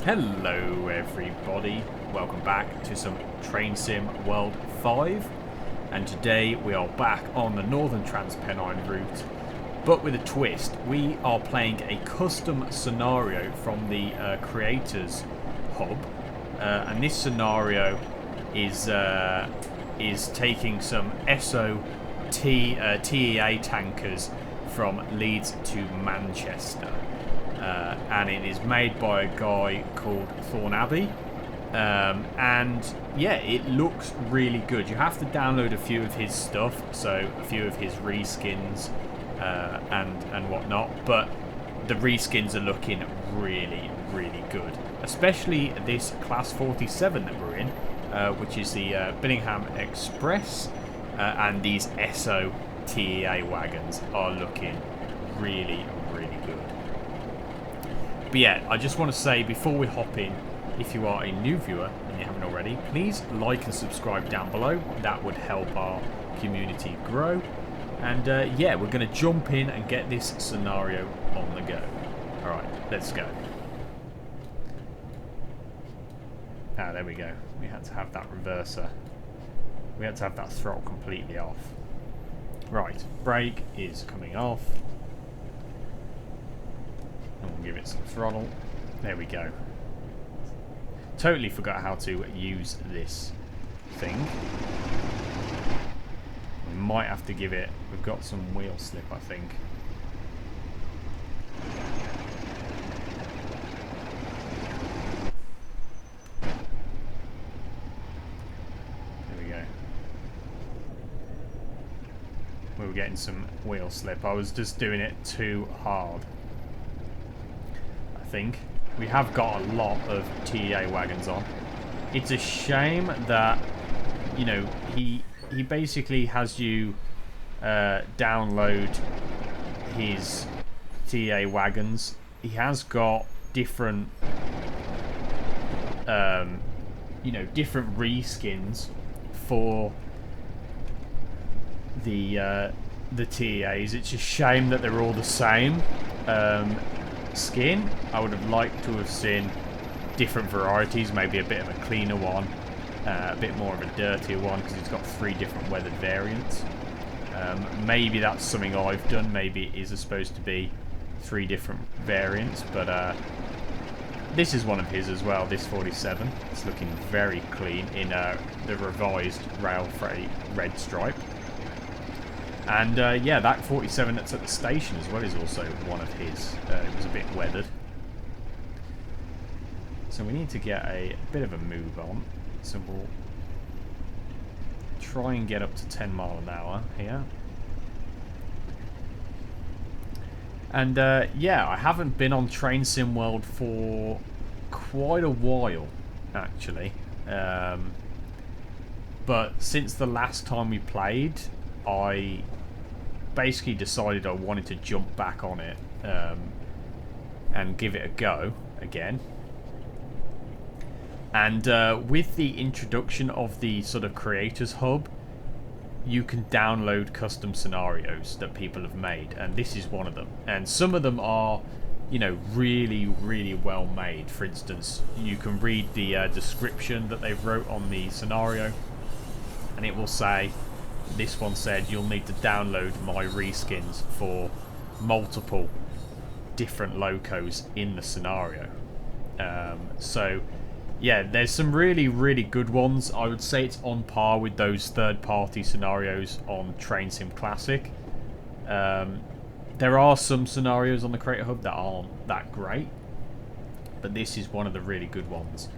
Hello everybody, welcome back to some Train Sim World 5, and today we are back on the Northern Trans-Pennine route, but with a twist. We are playing a custom scenario from the Creators Hub, and this scenario is taking some ESSO TEA tankers from Leeds to Manchester. And it is made by a guy called Thornaby, and yeah, it looks really good. You have to download a few of his stuff, so a few of his reskins and whatnot, but the reskins are looking really good, especially this class 47 that we're in, which is the Billingham Express, and these ESSO TEA wagons are looking really good. But yeah, I just want to say before we hop in, if you are a new viewer and you haven't already, please like and subscribe down below. That would help our community grow. And yeah, we're going to jump in and get this scenario on the go. Alright, let's go. Ah, there we go. We had to have that reverser. We had to have that throttle completely off. Right, brake is coming off. And we'll give it some throttle. There we go. Totally forgot how to use this thing. We might have to give it... We've got some wheel slip, I think. There we go. We were getting some wheel slip. I was just doing it too hard. Think we have got a lot of TEA wagons on. It's a shame that, you know, he basically has you download his TEA wagons. He has got different you know, different reskins for the TEAs. It's a shame that they're all the same skin. I would have liked to have seen different varieties, maybe a bit of a cleaner one, a bit more of a dirtier one, because it's got 3 different weathered variants. Maybe that's something I've done. Maybe it is supposed to be 3 different variants, but this is one of his as well, this 47. It's looking very clean in the revised rail freight red stripe. And yeah, that 47 that's at the station as well is also one of his. It was a bit weathered. So we need to get a bit of a move on. So we'll try and get up to 10 mile an hour here. And yeah, I haven't been on Train Sim World for quite a while, actually. But since the last time we played, I basically decided I wanted to jump back on it and give it a go again. And with the introduction of the sort of Creators Hub, you can download custom scenarios that people have made, and this is one of them. And some of them are, you know, really well made. For instance, you can read the description that they've wrote on the scenario, and it will say, this one said, you'll need to download my reskins for multiple different locos in the scenario. So yeah, there's some really good ones. I would say it's on par with those third-party scenarios on Train Sim Classic. There are some scenarios on the Creator Hub that aren't that great, but this is one of the really good ones.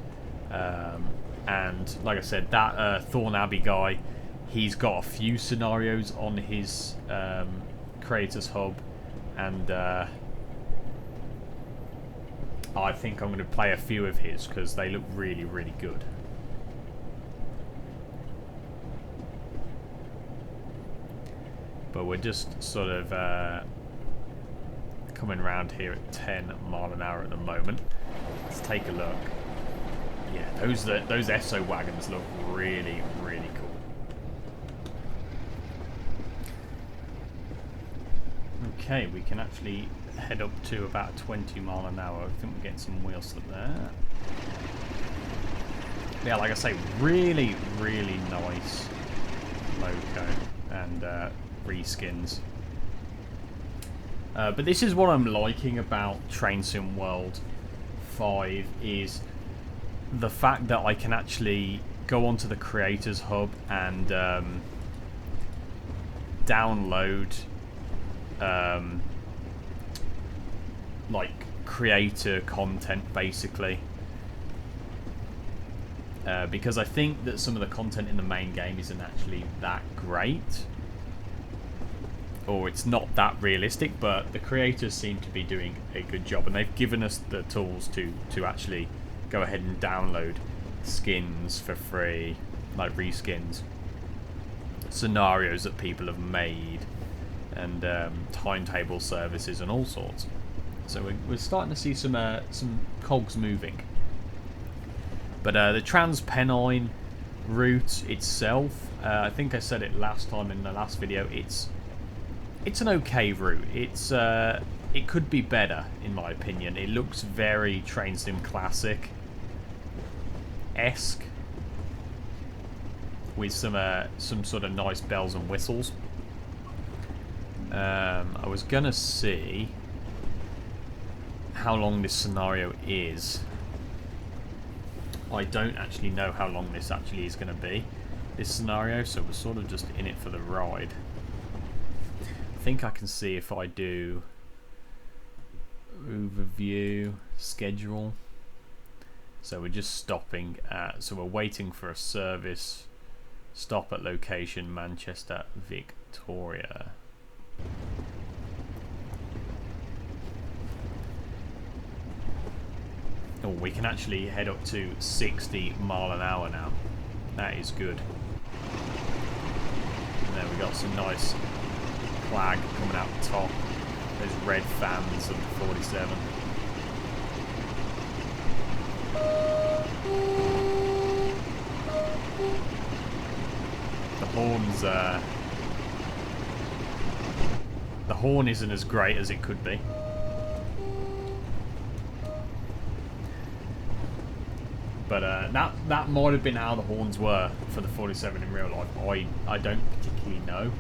And like I said, that Thornaby guy, he's got a few scenarios on his Creators Hub, and I think I'm going to play a few of his because they look really good. But we're just sort of coming around here at 10 mile an hour at the moment. Let's take a look. Yeah, those ESSO wagons look really cool. Okay, we can actually head up to about 20 mile an hour. I think we're getting some wheel slip there. Yeah, like I say, really, really nice loco and reskins. But this is what I'm liking about Train Sim World 5 is the fact that I can actually go onto the Creators Hub and download like creator content basically. Because I think that some of the content in the main game isn't actually that great, or it's not that realistic, but the creators seem to be doing a good job, and they've given us the tools to actually go ahead and download skins for free, like reskins, scenarios that people have made, and timetable services and all sorts. So we're starting to see some cogs moving. But the Trans-Pennine route itself, I think I said it last time in the last video, it's an okay route. It could be better in my opinion. It looks very Train Sim Classic-esque with some sort of nice bells and whistles. I was gonna see how long this scenario is. I don't actually know how long this actually is going to be, this scenario, so we're sort of just in it for the ride. I think I can see if I do overview, schedule. So we're just stopping at, so we're waiting for a service, stop at location Manchester, Victoria. Oh, we can actually head up to 60 mile an hour now. That is good. And there we got some nice flag coming out the top. Those red fans of the 47. The horn isn't as great as it could be. But that might have been how the horns were for the 47 in real life. I don't particularly know.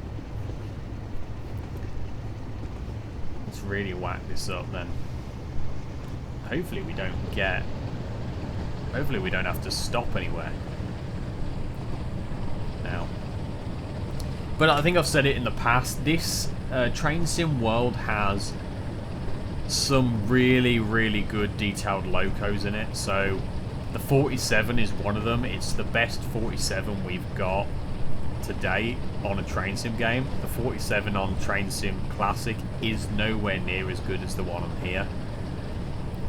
Let's really whack this up then. Hopefully we don't have to stop anywhere now. But I think I've said it in the past. This Train Sim World has some really, really good detailed locos in it. So the 47 is one of them. It's the best 47 we've got to date on a Train Sim game. The 47 on Train Sim Classic is nowhere near as good as the one on here.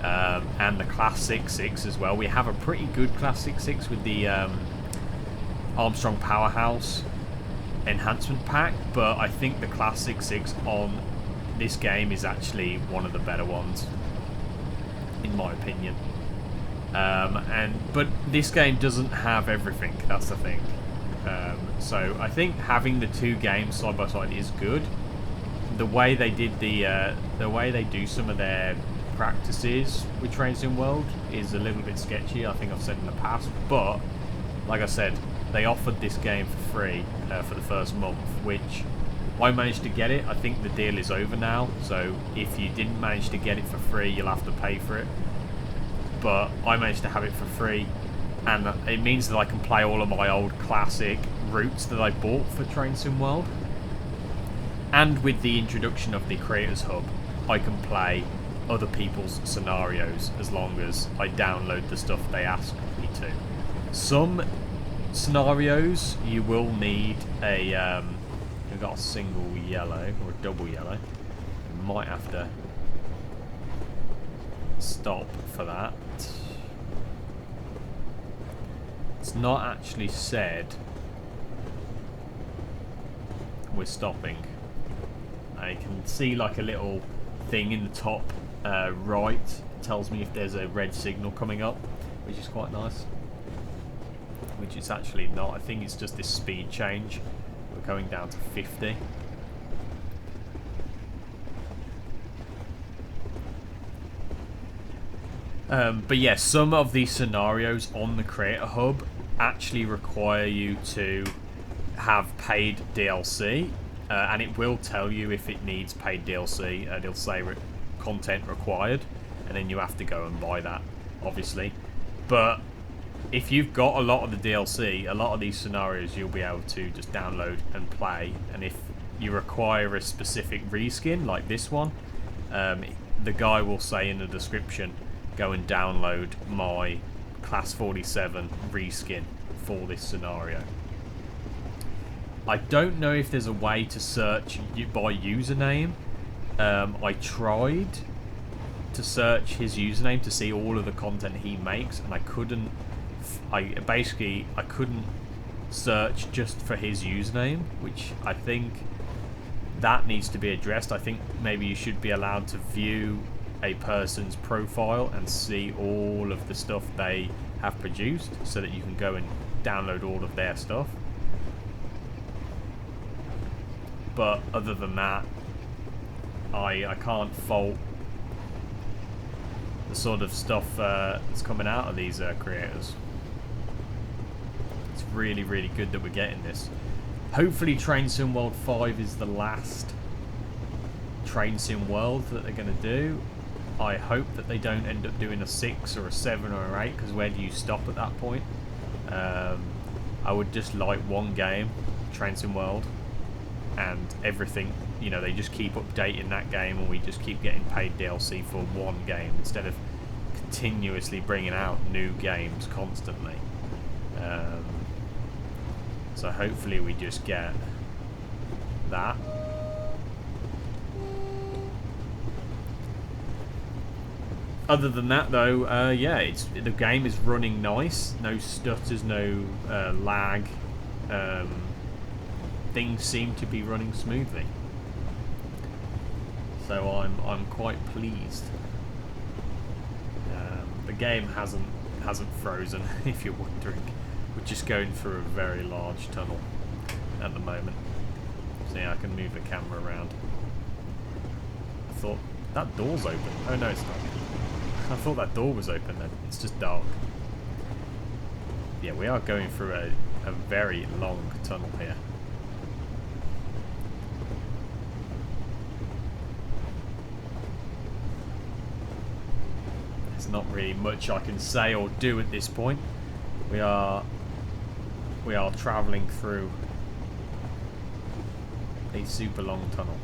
And the Classic 6 as well. We have a pretty good Classic 6 with the Armstrong Powerhouse enhancement pack, but I think the Classic 6 on this game is actually one of the better ones, in my opinion. But this game doesn't have everything, that's the thing. So I think having the two games side by side is good. The way they did the way they do some of their practices with Train Sim World is a little bit sketchy, I think I've said in the past, but like I said, they offered this game for free for the first month, which I managed to get it. I think the deal is over now, so if you didn't manage to get it for free, you'll have to pay for it. But I managed to have it for free, and it means that I can play all of my old classic routes that I bought for Train Sim World. And with the introduction of the Creators Hub, I can play other people's scenarios as long as I download the stuff they ask me to. Some scenarios you will need a you've got a single yellow or a double yellow. You might have to stop for that. It's not actually said we're stopping. I can see like a little thing in the top right. It tells me if there's a red signal coming up, which is quite nice. Which it's actually not. I think it's just this speed change. We're going down to 50. But yeah, some of these scenarios on the Creator Hub actually require you to have paid DLC, and it will tell you if it needs paid DLC, and it'll say content required, and then you have to go and buy that, obviously. But if you've got a lot of the DLC, a lot of these scenarios you'll be able to just download and play, and if you require a specific reskin, like this one, the guy will say in the description, go and download my Class 47 reskin for this scenario. I don't know if there's a way to search by username. I tried to search his username to see all of the content he makes, and I couldn't. I couldn't search just for his username, which I think that needs to be addressed. I think maybe you should be allowed to view a person's profile and see all of the stuff they have produced, so that you can go and download all of their stuff. But other than that, I can't fault the sort of stuff that's coming out of these creators. It's really, really good that we're getting this. Hopefully Train Sim World 5 is the last Train Sim World that they're going to do. I hope that they don't end up doing a 6 or a 7 or an 8, because where do you stop at that point? I would just like one game, Train Sim World, and everything, you know, they just keep updating that game, and we just keep getting paid DLC for one game instead of continuously bringing out new games constantly. So hopefully we just get that. Other than that, though, yeah, the game is running nice. No stutters, no lag. Things seem to be running smoothly, so I'm quite pleased. The game hasn't frozen, if you're wondering. We're just going through a very large tunnel at the moment. So yeah, I can move the camera around. I thought that door's open. Oh no, it's not. I thought that door was open then. It's just dark. Yeah, we are going through a very long tunnel here. There's not really much I can say or do at this point. We are travelling through a super long tunnel.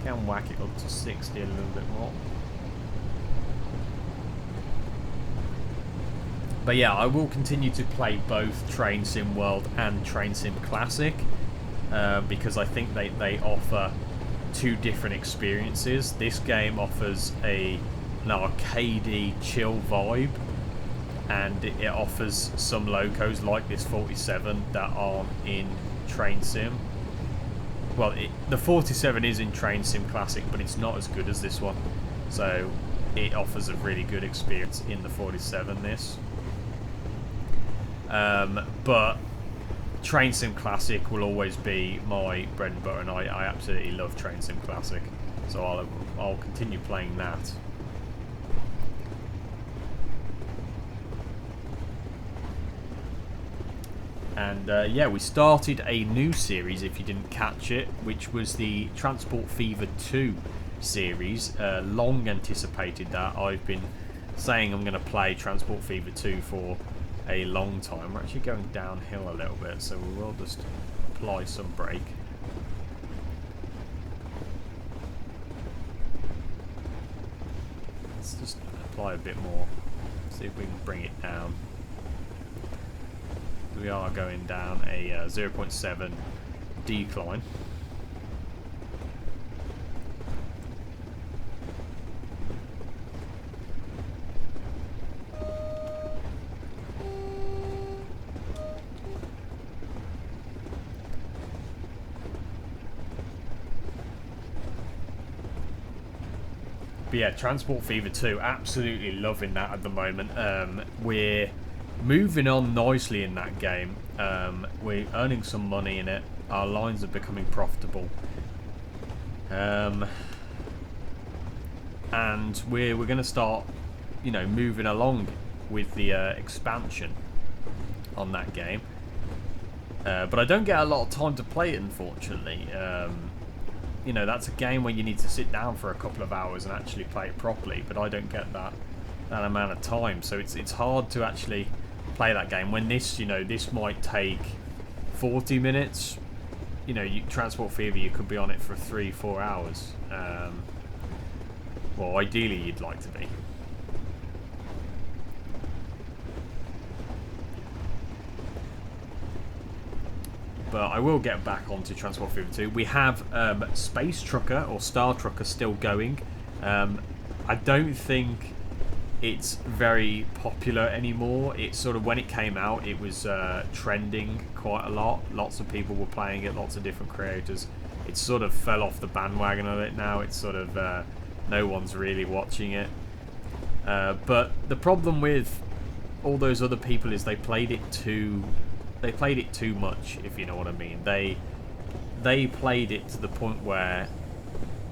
Can whack it up to 60 a little bit more. But yeah, I will continue to play both Train Sim World and Train Sim Classic, because I think they offer two different experiences. This game offers an arcadey, chill vibe, and it offers some locos like this 47 that aren't in Train Sim. Well, the 47 is in Train Sim Classic, but it's not as good as this one. So it offers a really good experience in the 47, this. But Train Sim Classic will always be my bread and butter, and I absolutely love Train Sim Classic. So I'll continue playing that. And yeah, we started a new series, if you didn't catch it, which was the Transport Fever 2 series. Long anticipated that. I've been saying I'm going to play Transport Fever 2 for a long time. We're actually going downhill a little bit, so we will just apply some brake. Let's just apply a bit more, see if we can bring it down. We are going down a 0.7 decline. But yeah, Transport Fever 2, absolutely loving that at the moment. We're moving on nicely in that game. We're earning some money in it. Our lines are becoming profitable. And we're going to start, you know, moving along with the expansion on that game. But I don't get a lot of time to play it, unfortunately. You know, that's a game where you need to sit down for a couple of hours and actually play it properly, but I don't get that amount of time, so it's hard to actually play that game. When this, you know, this might take 40 minutes. You know, Transport Fever, you could be on it for 3-4 hours. Well, ideally you'd like to be. But I will get back onto Transport Fever 2. We have Space Trucker or Star Trucker still going. I don't think it's very popular anymore. It's sort of, when it came out, it was trending quite a lot. Lots of people were playing it, lots of different creators. It sort of fell off the bandwagon of it now. It's sort of, no one's really watching it. But the problem with all those other people is they played it too much, if you know what I mean. They played it to the point where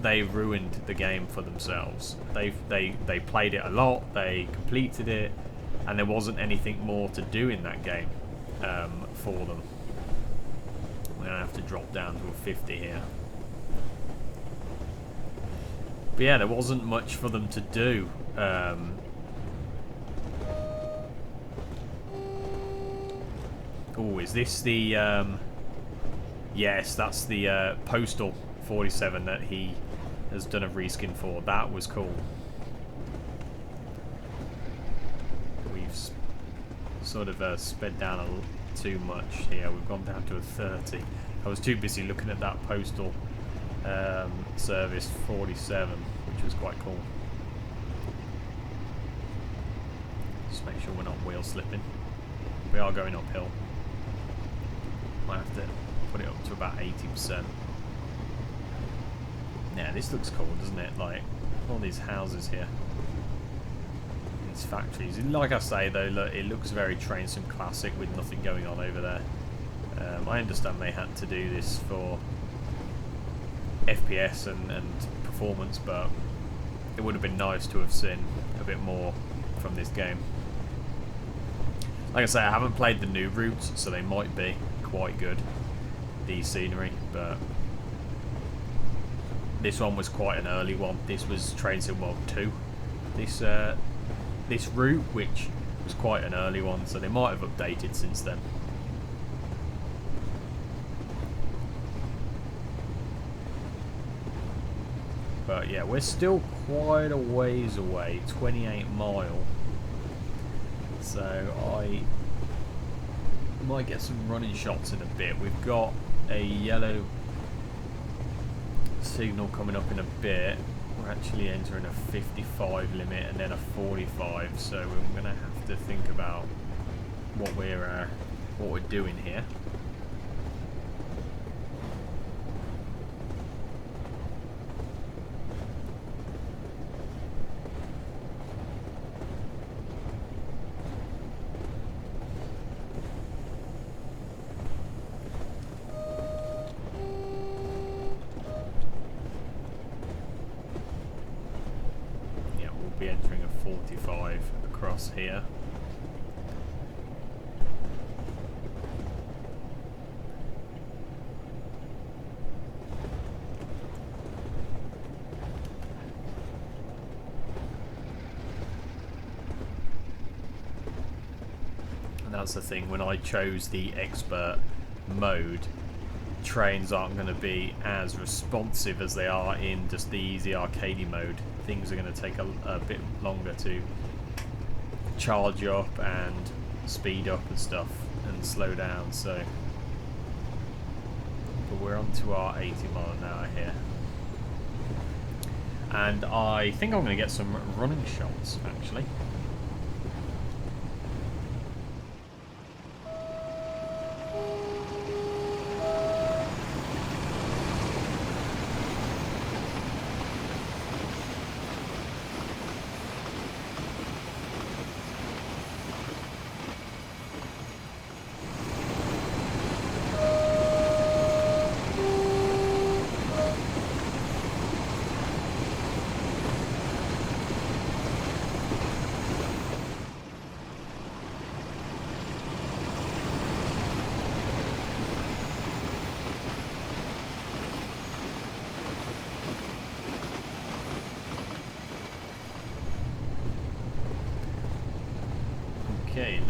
they ruined the game for themselves. They played it a lot, they completed it, and there wasn't anything more to do in that game for them. I'm gonna have to drop down to a 50 here. But yeah, there wasn't much for them to do. Oh, is this the... yes, that's the Postal 47 that he has done a reskin for. That was cool. We've sort of sped down too much here. We've gone down to a 30. I was too busy looking at that Postal Service 47, which was quite cool. Just make sure we're not wheel slipping. We are going uphill. Might have to put it up to about 80%. Yeah, this looks cool, doesn't it? Like, all these houses here. These factories. Like I say, though, look, it looks very Train Sim classic with nothing going on over there. I understand they had to do this for FPS and performance, but it would have been nice to have seen a bit more from this game. Like I say, I haven't played the new routes, so they might be quite good, the scenery, but this one was quite an early one. This was Train Sim World 2. This route, which was quite an early one, so they might have updated since then. But yeah, we're still quite a ways away, 28 mile. So I might get some running shots in a bit. We've got a yellow signal coming up in a bit. We're actually entering a 55 limit and then a 45, so we're going to have to think about what we're doing here. Be entering a 45 across here. And that's the thing, when I chose the expert mode, trains aren't going to be as responsive as they are in just the easy arcadey mode. Things are going to take a bit longer to charge up and speed up and stuff and slow down, so but we're on to our 80 mile an hour here, and I think I'm going to get some running shots actually.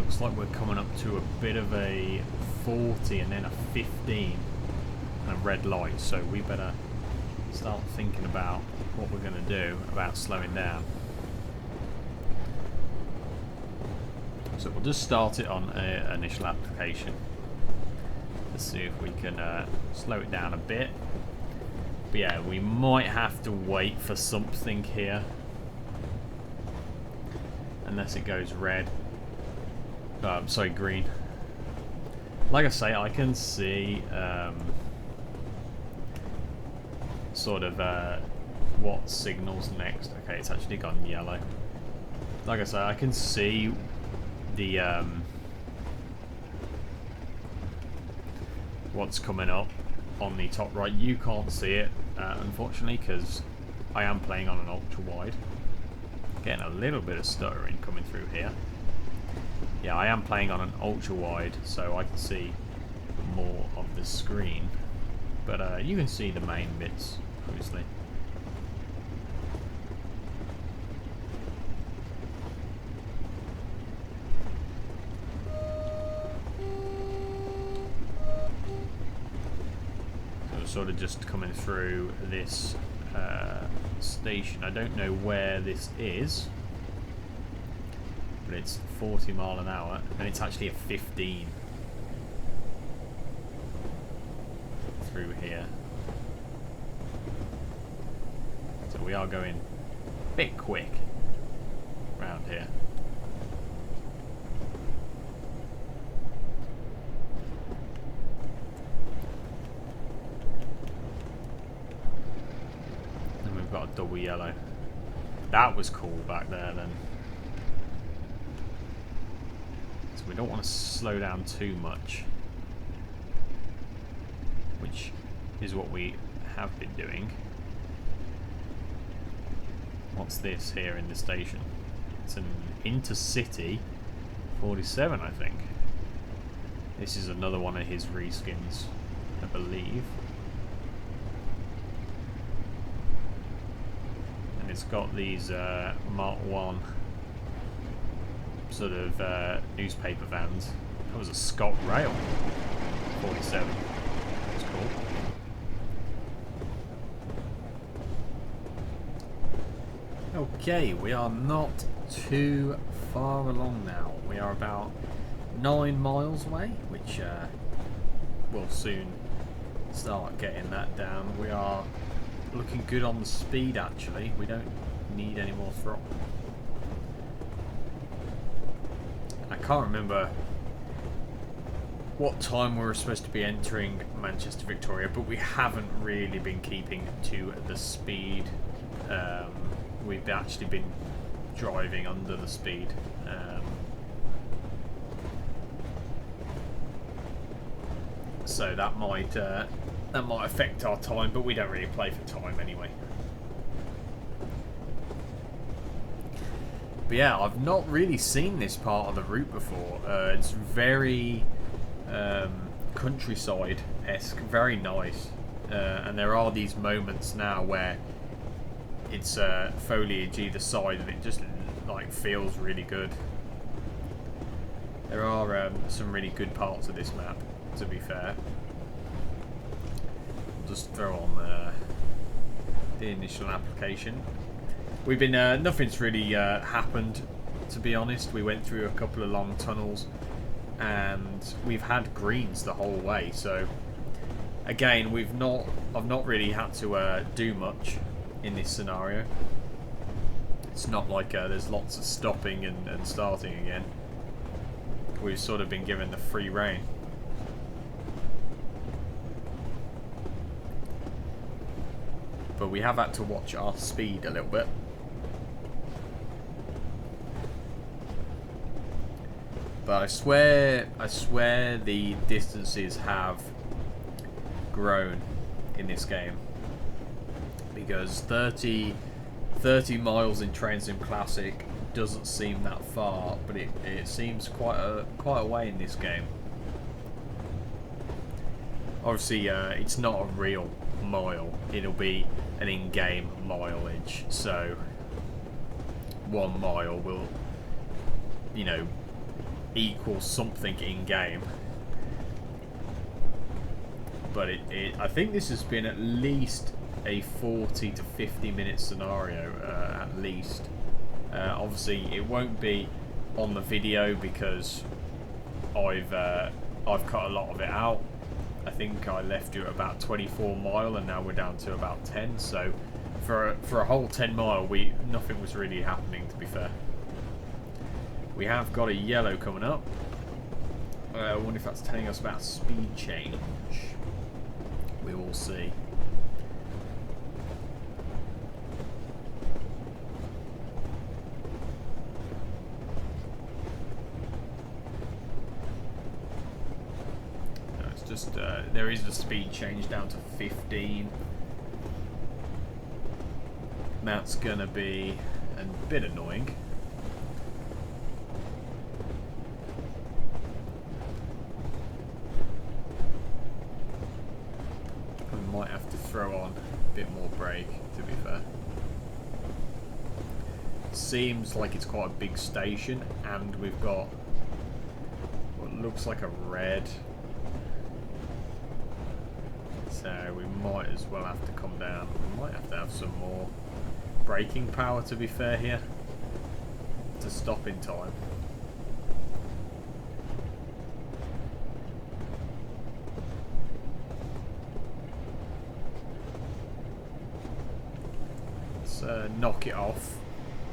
looks like we're coming up to a bit of a 40 and then a 15 and a red light, so we better start thinking about what we're going to do about slowing down. So we'll just start it on initial application. Let's see if we can slow it down a bit. But yeah, we might have to wait for something here. Unless it goes red. Sorry, green. Like I say, I can see sort of what signals next. Okay, it's actually gone yellow. Like I say, I can see the what's coming up on the top right. You can't see it, unfortunately, because I am playing on an ultra wide. Getting a little bit of stuttering coming through here. Yeah, I am playing on an ultra wide, so I can see more of the screen. But you can see the main bits, obviously. Sort of just coming through this station. I don't know where this is, but it's 40 mile an hour and it's actually a 15 through here. So we are going a bit quick around here. Got a double yellow. That was cool back there then. So we don't want to slow down too much, which is what we have been doing. What's this here in the station? It's an Intercity 47, I think. This is another one of his reskins, I believe. It's got these Mark 1 sort of newspaper vans. That was a Scott Rail 47. That's cool. Okay, we are not too far along now. We are about 9 miles away, which we'll soon start getting that down. We are looking good on the speed, actually. We don't need any more throttle. I can't remember what time we were supposed to be entering Manchester Victoria, but we haven't really been keeping to the speed. We've actually been driving under the speed. So that might affect our time, but we don't really play for time anyway. But yeah, I've not really seen this part of the route before. It's very countryside-esque, very nice. And there are these moments now where it's foliage either side and it just like feels really good. There are some really good parts of this map, to be fair. Just throw on the initial application. We've been nothing's really happened, to be honest. We went through a couple of long tunnels and we've had greens the whole way, so again I've not really had to do much in this scenario. It's not like there's lots of stopping and starting again. We've sort of been given the free rein. But we have had to watch our speed a little bit. But I swear the distances have grown in this game. Because 30 miles in Train Sim Classic doesn't seem that far, but it seems quite a way in this game. Obviously, it's not a real mile. It'll be an in-game mileage, so 1 mile will, you know, equals something in game. But I think this has been at least a 40 to 50 minute scenario, at least. Obviously, it won't be on the video because I've cut a lot of it out. I think I left you at about 24 mile, and now we're down to about 10. So for a whole 10 mile, nothing was really happening. To be fair, we have got a yellow coming up. I wonder if that's telling us about speed change. We will see. No, it's just there is a speed change down to 15. That's gonna be a bit annoying. Might have to throw on a bit more brake, to be fair. Seems like it's quite a big station, and we've got what looks like a red. So we might as well have to come down. We might have to have some more braking power, to be fair, here to stop in time. Knock it off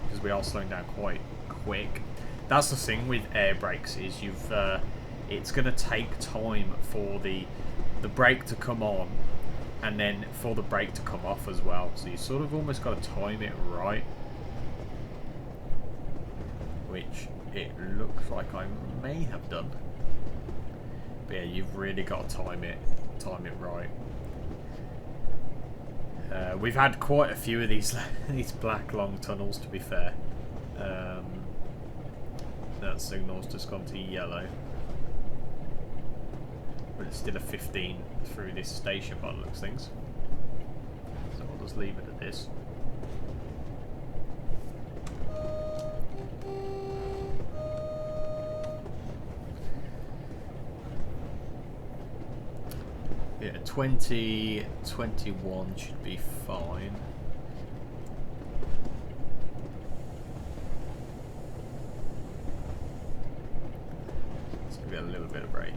because we are slowing down quite quick. That's the thing with air brakes, is it's going to take time for the brake to come on and then for the brake to come off as well, so you sort of almost got to time it right, which it looks like I may have done. But yeah, you've really got to time it right. We've had quite a few of these black long tunnels, to be fair. That signal's just gone to yellow, but it's still a 15 through this station by the looks of things. So we'll just leave it at this. Yeah, 2021 should be fine. Let's give it a little bit of brake.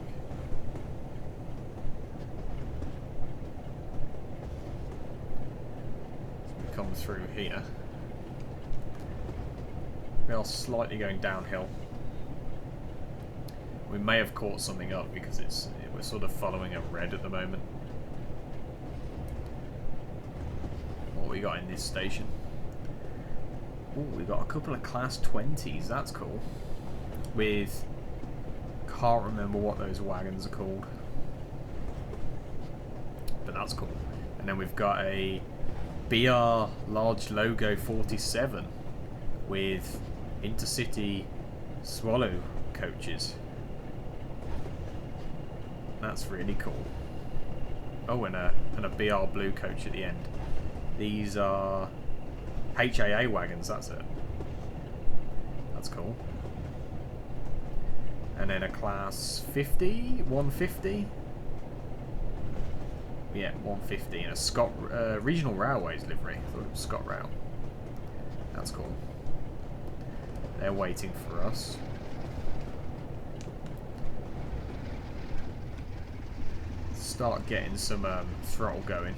As we come through here, we are slightly going downhill. We may have caught something up because we're sort of following a red at the moment. What we got in this station? Oh, we got a couple of class 20s. That's cool. With, can't remember what those wagons are called, but that's cool. And then we've got a BR large logo 47 with intercity swallow coaches. That's really cool. Oh, and a BR blue coach at the end. These are HAA wagons, that's it. That's cool. And then a class 50, 150. Yeah, 150, and a Scott Regional Railways livery. I thought it was ScotRail. That's cool. They're waiting for us. Start getting some throttle going.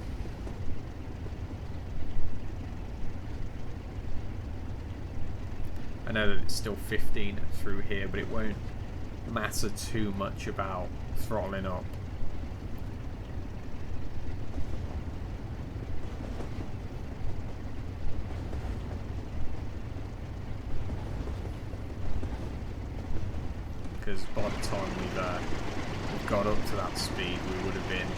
I know that it's still 15 through here, but it won't matter too much about throttling up. Because by the time we've got up to that speed, we would have been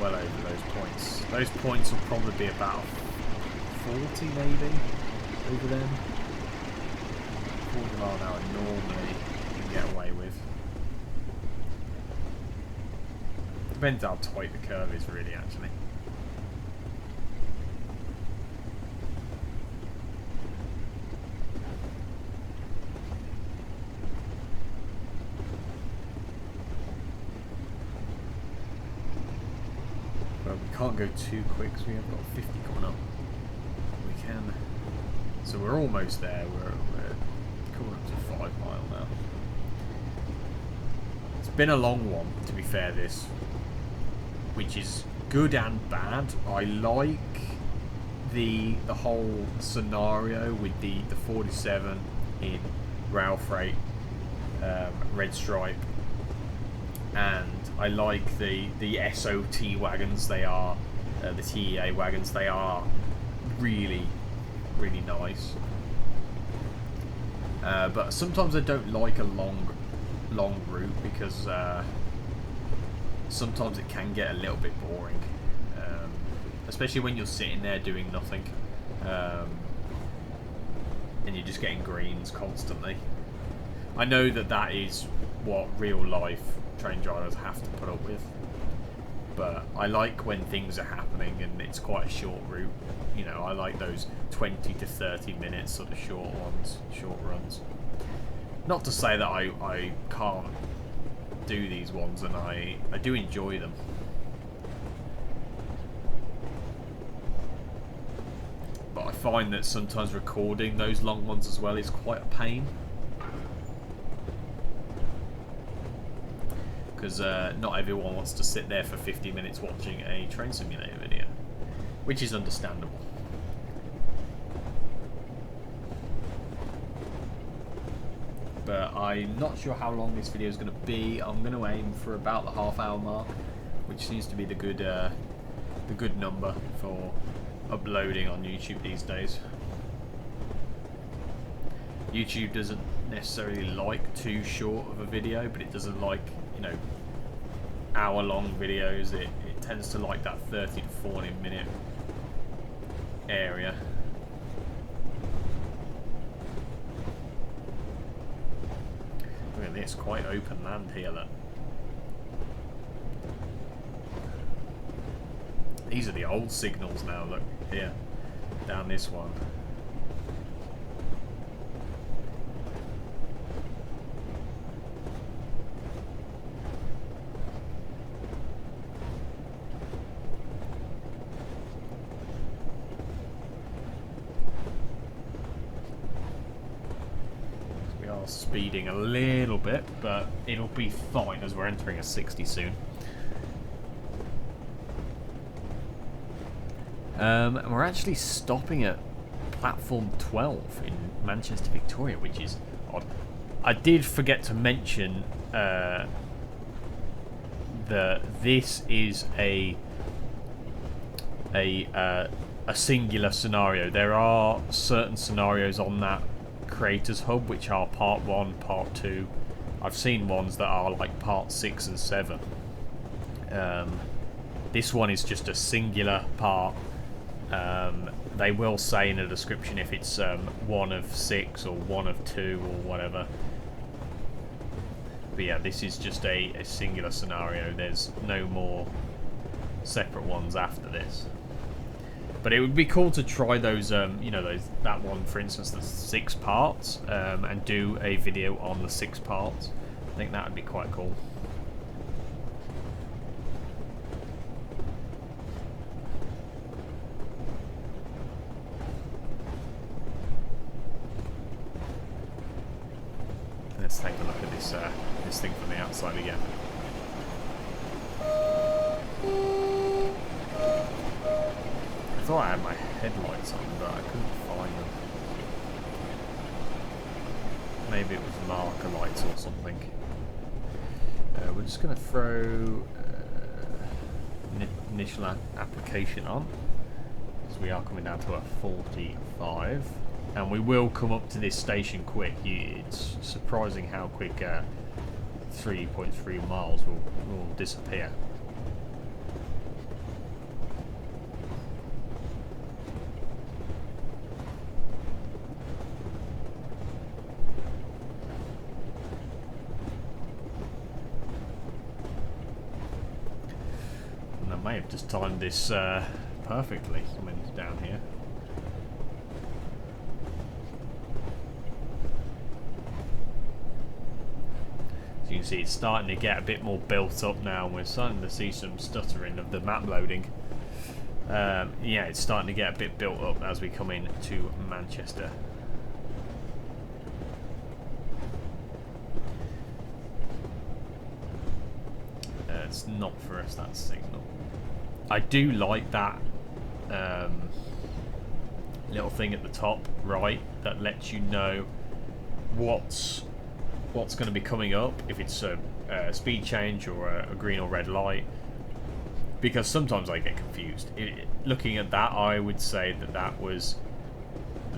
well over those points. Those points will probably be about 40 maybe over them. 40 mile an hour normally you can get away with. Depends how tight the curve is really, actually. can't go too quick because we have got 50 coming up. We can. So we're almost there. We're coming up to 5 mile now. It's been a long one, to be fair, this, which is good and bad. I like the whole scenario with the 47 in rail freight, red stripe, and I like the ESSO T wagons. They are the TEA wagons. They are really nice. But sometimes I don't like a long route because sometimes it can get a little bit boring, especially when you're sitting there doing nothing, and you're just getting greens constantly. I know that is what real life train drivers have to put up with, but I like when things are happening and it's quite a short route. You know, I like those 20 to 30 minutes sort of short runs. Not to say that I can't do these ones, and I do enjoy them. But I find that sometimes recording those long ones as well is quite a pain. Because not everyone wants to sit there for 50 minutes watching a train simulator video, which is understandable. But I'm not sure how long this video is going to be. I'm going to aim for about the half-hour mark, which seems to be the good number for uploading on YouTube these days. YouTube doesn't necessarily like too short of a video, but it doesn't like, you know, hour-long videos. It tends to like that 30 to 40 minute area. Look at this, quite open land here. Look. These are the old signals now. Look here, down this one. Speeding a little bit, but it'll be fine as we're entering a 60 soon. And we're actually stopping at platform 12 in Manchester, Victoria, which is odd. I did forget to mention that this is a singular scenario. There are certain scenarios on that Creators Hub which are part 1, part 2. I've seen ones that are like part 6 and 7. This one is just a singular part. They will say in the description if it's 1 of 6 or 1 of 2 or whatever. But yeah, this is just a singular scenario. There's no more separate ones after this. But it would be cool to try those, you know, that one, for instance, the 6 parts, and do a video on the 6 parts. I think that would be quite cool. Let's take a look at this thing from the outside again. I thought I had my headlights on, but I couldn't find them. Maybe it was marker lights or something. We're just going to throw initial application on, because we are coming down to a 45, and we will come up to this station quick. It's surprising how quick 3.3 miles will disappear. I may have just timed this perfectly coming down here. So you can see it's starting to get a bit more built up now, and we're starting to see some stuttering of the map loading. Yeah, it's starting to get a bit built up as we come in to Manchester. It's not for us, that signal. I do like that little thing at the top right that lets you know what's going to be coming up, if it's a speed change or a green or red light, because sometimes I get confused. Looking at that, I would say that was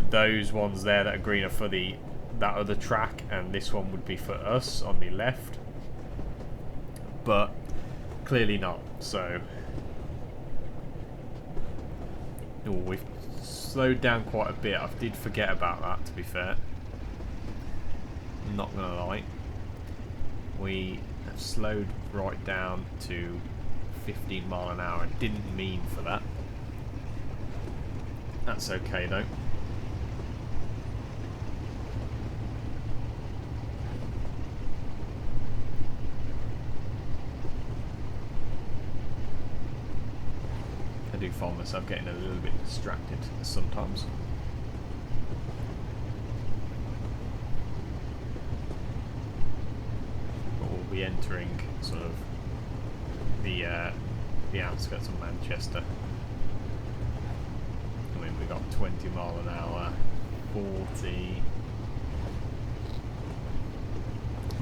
those ones there that are green are for that other track, and this one would be for us on the left, but clearly not. So we've slowed down quite a bit. I did forget about that, to be fair. I'm not gonna lie. We have slowed right down to 15 mile an hour. I didn't mean for that. That's okay though. I do find myself getting a little bit distracted sometimes. But we'll be entering sort of the outskirts of Manchester. I mean, we got 20 mile an hour, 40.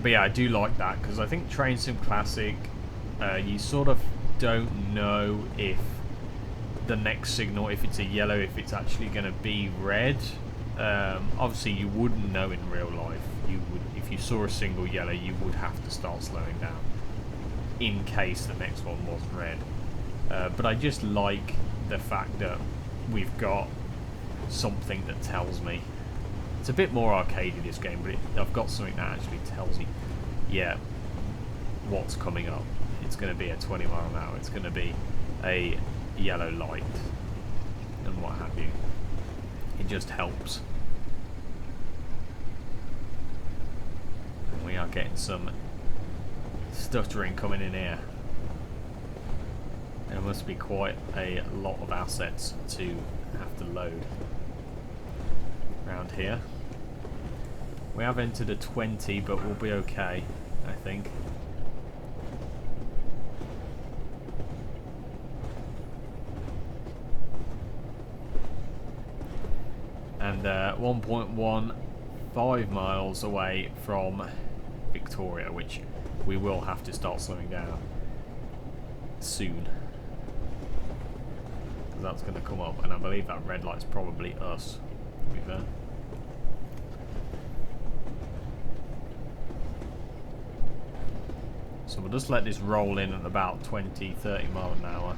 But yeah, I do like that, because I think Train Sim Classic, you sort of don't know if the next signal, if it's a yellow, if it's actually going to be red. Obviously you wouldn't know in real life. You would, if you saw a single yellow, you would have to start slowing down in case the next one was red. But I just like the fact that we've got something that tells me. It's a bit more arcadey, this game, but I've got something that actually tells me, yeah, what's coming up. It's going to be a 20 mile an hour. It's going to be a yellow light and what have you. It just helps. And we are getting some stuttering coming in here. There must be quite a lot of assets to have to load around here. We have entered a 20, but we'll be okay, I think. And 1.15 miles away from Victoria, which we will have to start slowing down soon. That's going to come up, and I believe that red light's probably us, to be fair. So we'll just let this roll in at about 20-30 mile an hour.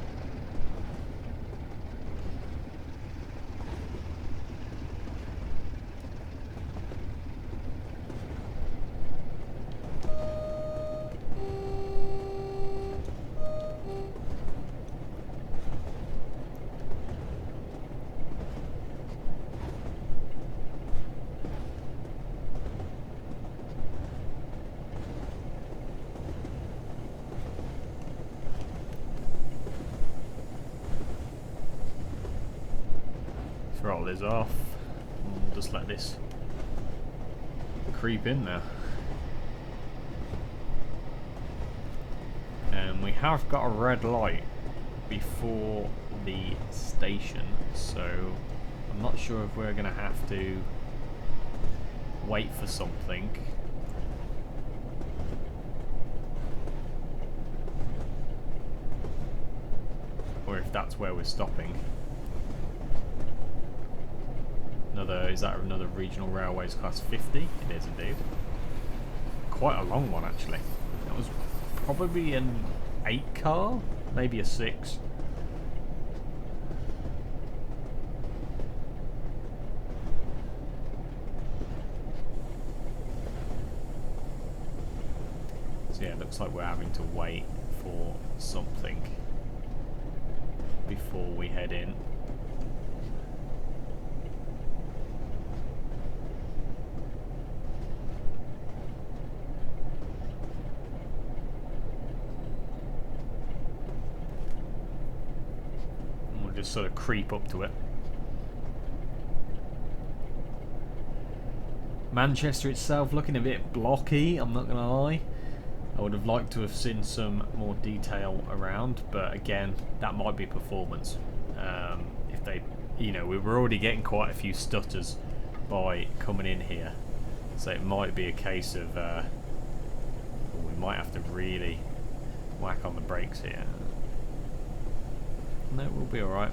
Roll this off and just let this creep in there. And we have got a red light before the station, so I'm not sure if we're going to have to wait for something. Or if that's where we're stopping. Is that another regional railways class 50? It is indeed. Quite a long one actually. That was probably an 8 car, maybe a 6. So yeah, it looks like we're having to wait for something before we head in. just sort of creep up to it. Manchester itself looking a bit blocky, I'm not gonna lie. I would have liked to have seen some more detail around, but again, that might be performance. If they, you know, we were already getting quite a few stutters by coming in here, so it might be a case of we might have to really whack on the brakes here. No, we'll be alright.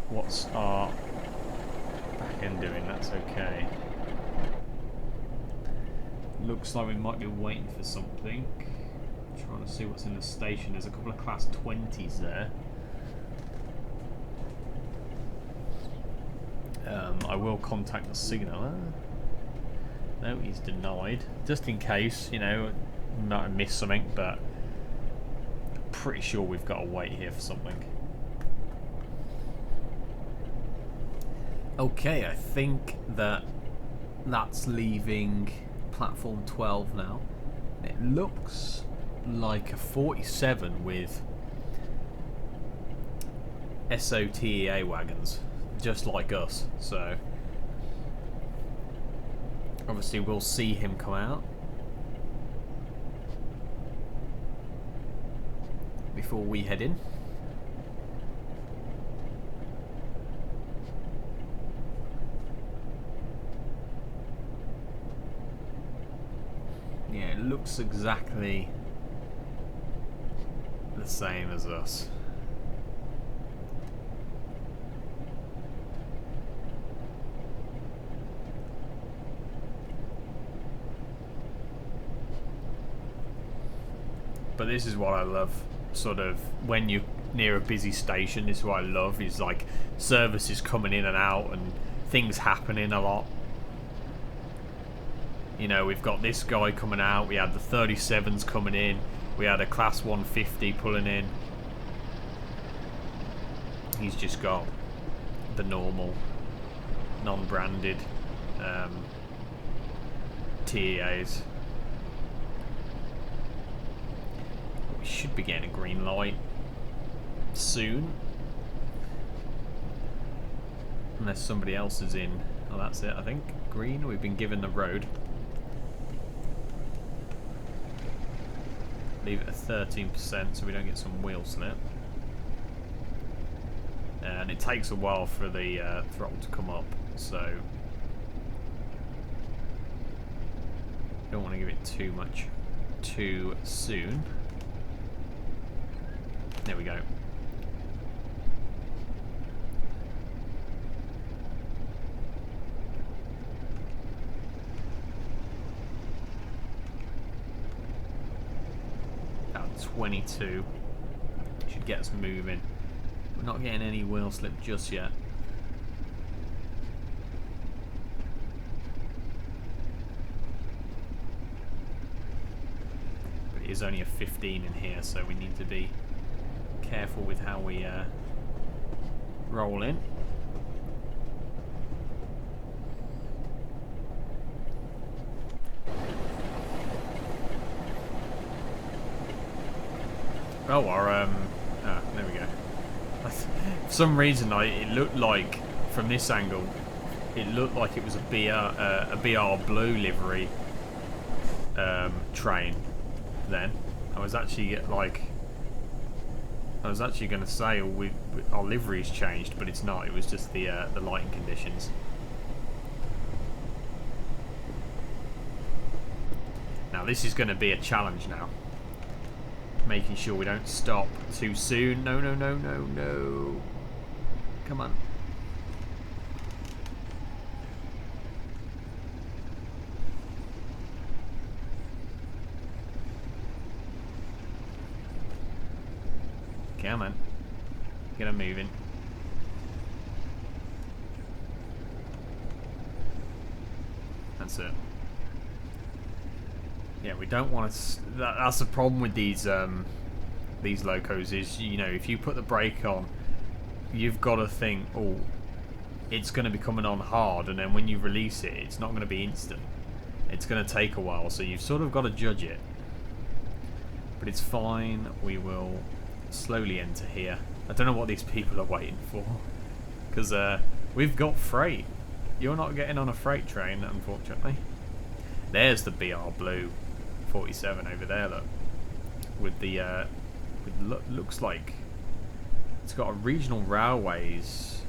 What's our back end doing? That's okay. Looks like we might be waiting for something. Trying to see what's in the station. There's a couple of class 20s there. I will contact the signaller. No, he's denied. Just in case, you know, we might have missed something, but I'm pretty sure we've got to wait here for something. Okay, I think that's leaving platform 12 now. It looks like a 47 with ESSO TEA wagons, just like us. So obviously we'll see him come out before we head in. Yeah, it looks exactly the same as us. But this is what I love, sort of, when you're near a busy station, this is what I love, is like services coming in and out and things happening a lot. You know, we've got this guy coming out, we had the 37s coming in, we had a class 150 pulling in. He's just got the normal, non-branded TEAs. We should be getting a green light soon. Unless somebody else is in. Oh, that's it, I think. Green, we've been given the road. Leave it at 13% so we don't get some wheel slip. And it takes a while for the throttle to come up, so don't want to give it too much too soon. There we go. About 22 should get us moving. We're not getting any wheel slip just yet. But it is only a 15 in here, so we need to be careful with how we roll in. Oh, our there we go. For some reason, it looked like from this angle, it looked like it was a BR blue livery train. Then I was actually going to say our livery's changed, but it's not. It was just the lighting conditions. Now this is going to be a challenge now. Making sure we don't stop too soon. No, no, no, no, no. Come on. Come on. Get them moving. That's it. Yeah, we don't want to. That's the problem with these locos is, you know, if you put the brake on, you've got to think, oh, it's going to be coming on hard, and then when you release it, it's not going to be instant. It's going to take a while, so you've sort of got to judge it. But it's fine. We will slowly enter here. I don't know what these people are waiting for, because we've got freight. You're not getting on a freight train, unfortunately. There's the BR Blue 47 over there, look. With the looks like it's got a regional railways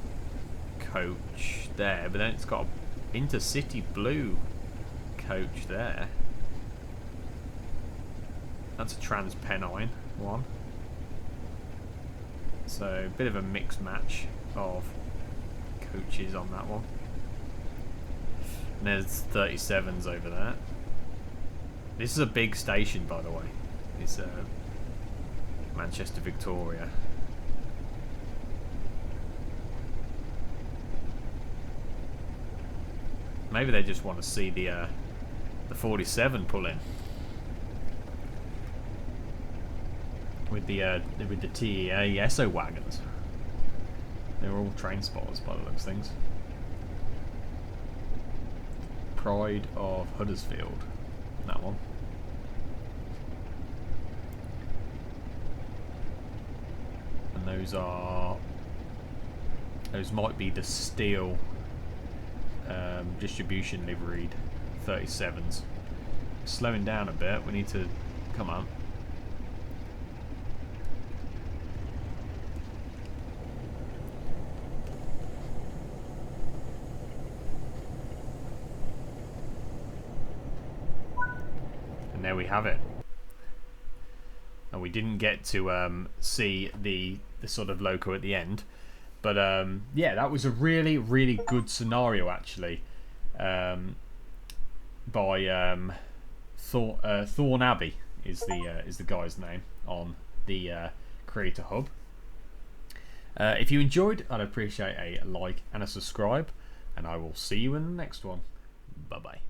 coach there, but then it's got a intercity blue coach there. That's a Trans-Pennine one. So a bit of a mixed match of coaches on that one. And there's 37s over there. This is a big station, by the way. It's Manchester Victoria. Maybe they just want to see the 47 pull in with the TEA ESSO wagons. They're all train spotters by the looks of things. Pride of Huddersfield, that one. And those might be the steel distribution liveried 37s. Slowing down a bit, we need to come on. And there we have it. And we didn't get to see the sort of loco at the end, but yeah, that was a really, really good scenario actually, by Thorn Abbey is the guy's name on the Creator Hub. If you enjoyed, I'd appreciate a like and a subscribe, and I will see you in the next one. Bye bye.